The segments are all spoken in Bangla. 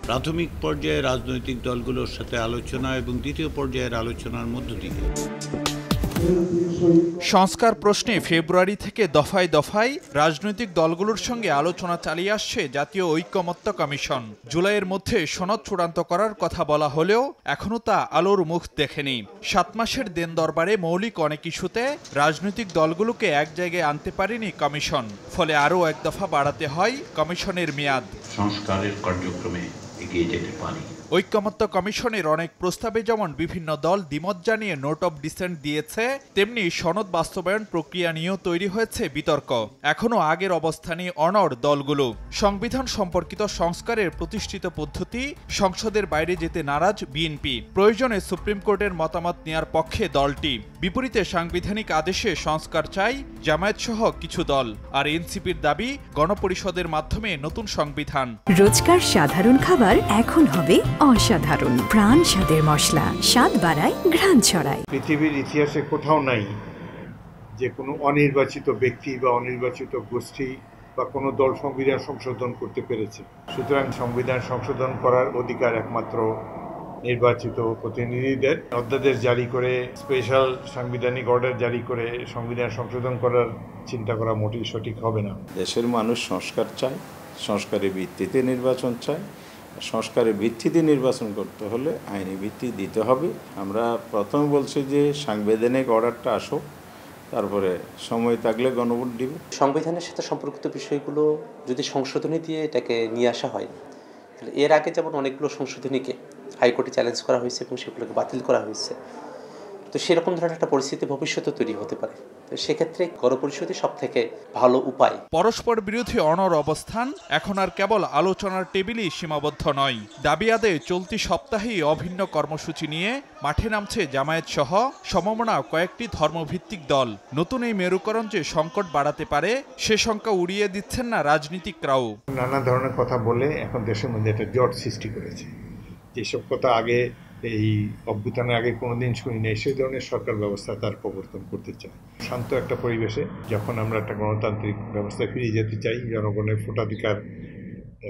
প্রাথমিক পর্যায়ে রাজনৈতিক দলগুলোর সাথে আলোচনা এবং দ্বিতীয় পর্যায়ের আলোচনার মধ্য দিয়ে সংস্কার প্রশ্নে ফেব্রুয়ারি থেকে দফায় দফায় রাজনৈতিক দলগুলোর সঙ্গে আলোচনা চালিয়ে আসছে জাতীয় ঐকমত্য কমিশন। জুলাইয়ের মধ্যে সনদ চূড়ান্ত করার কথা বলা হলেও এখনও তা আলোর মুখ দেখেনি। 7 মাসের দেন দরবারে মৌলিক অনেক ইস্যুতে রাজনৈতিক দলগুলোকে এক জায়গায় আনতে পারেনি কমিশন। ফলে আরও এক দফা বাড়াতে হয় কমিশনের মেয়াদ। সংস্কারের কার্যক্রমে এগিয়ে যেতে পারি। ঐকমত্য কমিশনের অনেক প্রস্তাবে যেমন বিভিন্ন দল দ্বিমত জানিয়ে নোট অব ডিসেন্ট দিয়েছে, তেমনি সনদ বাস্তবায়ন প্রক্রিয়া নিয়েও তৈরি হয়েছে বিতর্ক। এখনও আগের অবস্থানে অনড় দলগুলো। সংবিধান সম্পর্কিত সংস্কারের প্রতিষ্ঠিত পদ্ধতি সংসদের বাইরে যেতে নারাজ বিএনপি। প্রয়োজনে সুপ্রিম কোর্টের মতামত নেয়ার পক্ষে দলটি। বিপরীতে সাংবিধানিক আদেশে সংস্কার চাই জামায়াত সহ কিছু দল। আর এনসিপির দাবি গণপরিষদের মাধ্যমে নতুন সংবিধান। রোজকার সাধারণ খাবার এখন হবে অসাধারণ। প্রাণ স্বাদের মশলা, স্বাদ বাড়ায়, ঘ্রাণ ছড়ায়। পৃথিবীর ইতিহাসে কোথাও নাই যে কোনো অনির্বাচিত ব্যক্তি বা অনির্বাচিত গোষ্ঠী বা কোনো দল সংবিধান সংশোধন করতে পেরেছে। সুতরাং সংবিধান সংশোধন করার অধিকার একমাত্র নির্বাচিত প্রতিনিধিদের। অধ্যাদেশ জারি করে, স্পেশাল সাংবিধানিক অর্ডার জারি করে সংবিধান সংশোধন করার চিন্তা করা মোটেই সঠিক হবে না। দেশের মানুষ সংস্কার চায়, সংস্কারের ভিত্তিতে নির্বাচন চায়। সংস্কারের ভিত্তিতে নির্বাচন করতে হলে আইনি ভিত্তি দিতে হবে। আমরা প্রথম বলছি যে সাংবিধানিক অর্ডারটা আসুক, তারপরে সময় থাকলে গণভোট দিবে। সংবিধানের সাথে সম্পর্কিত বিষয়গুলো যদি সংশোধনী দিয়ে এটাকে নিয়ে আসা হয়, তাহলে এর আগে যেমন অনেকগুলো সংশোধনীকে হাইকোর্টে চ্যালেঞ্জ করা হয়েছে এবং সেগুলোকে বাতিল করা হয়েছে, তো সেরকম ধরনের একটা পরিস্থিতি ভবিষ্যতে তৈরি হতে পারে। সেক্ষেত্রে গণপরিষদই সব থেকে ভালো উপায়। পরস্পর বিরোধী অনড় অবস্থান এখন আর কেবল আলোচনার টেবিলই সীমাবদ্ধ নয়। দাবি আদায়ে চলতি সপ্তাহেই অভিন্ন কর্মসূচি নিয়ে মাঠে নামছে জামায়াত সহ সমমনা কয়েকটি ধর্মভিত্তিক দল। নতুন এই মেরুকরণ যে সংকট বাড়াতে পারে সে শঙ্কা উড়িয়ে দিচ্ছেন না রাজনীতিকরাও। নানা ধরনের কথা বলে এখন দেশের মধ্যে একটা জট সৃষ্টি করেছে। যেসব কথা আগে এই অভ্যুত্থানের আগে কোনোদিন শুনি নাই, সেই ধরনের সরকার ব্যবস্থা তার প্রবর্তন করতে চায়। শান্ত একটা পরিবেশে যখন আমরা একটা গণতান্ত্রিক ব্যবস্থায় ফিরে যেতে চাই, জনগণের ভোটাধিকার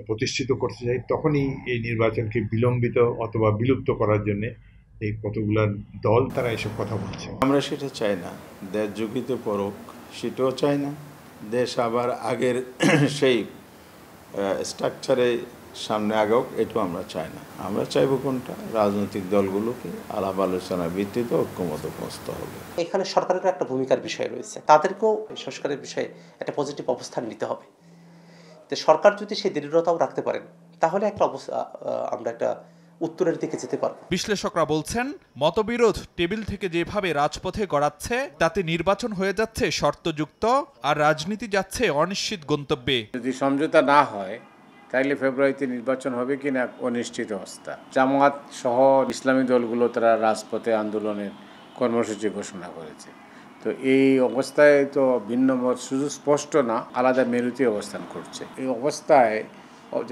প্রতিষ্ঠিত করতে চাই, তখনই এই নির্বাচনকে বিলম্বিত অথবা বিলুপ্ত করার জন্য এই কতগুলো দল তারা এসব কথা বলছে। আমরা সেটা চাই না। দেশ ঝুঁকিতে পড়ুক সেটাও চাই না। দেশ আবার আগের সেই স্ট্রাকচারে সামনে আগাক এটাও আমরা চাই না। আমরা চাইব কোনটা, রাজনৈতিক দলগুলোকে আলাপ আলোচনার ভিত্তিতে ঐক্যমত পৌঁছতে হবে। এখানে সরকারের একটা ভূমিকার বিষয় রয়েছে, তাদেরকেও সংস্কারের বিষয়ে একটা পজিটিভ অবস্থান নিতে হবে। তো সরকার যদি সেই দৃঢ়তাও রাখতে পারেন, তাহলে একটা আমরা একটা উত্তরের দিকে যেতে পারবো। বিশ্লেষকরা বলছেন, মতবিরোধ টেবিল থেকে যেভাবে রাজপথে গড়াচ্ছে তাতে নির্বাচন হয়ে যাচ্ছে শর্তযুক্ত, আর রাজনীতি যাচ্ছে অনিশ্চিত গন্তব্যে। যদি সমঝোতা না হয় তাইলে ফেব্রুয়ারিতে নির্বাচন হবে কিনা অনিশ্চিত অবস্থা। জামায়াত সহ ইসলামী দলগুলো তারা রাজপথে আন্দোলনের কর্মসূচি ঘোষণা করেছে। তো এই অবস্থায় তো ভিন্ন মত শুধু স্পষ্ট না, আলাদা মেরুতে অবস্থান করছে। এই অবস্থায়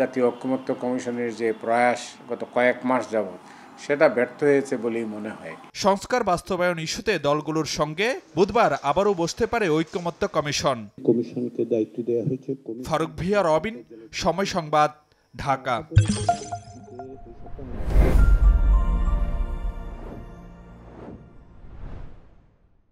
জাতীয় ঐকমত্য কমিশনের যে প্রয়াস গত কয়েক মাস যাবত, সেটা ব্যর্থ হয়েছে বলেই মনে হয়। সংস্কার বাস্তবায়ন ইস্যুতে দলগুলোর সঙ্গে বুধবার আবারও বসতে পারে ঐকমত্য কমিশন। কমিশনকে দায়িত্ব দেওয়া হয়েছে। ফারুক ভিয়া, রবিন, সময় সংবাদ, ঢাকা।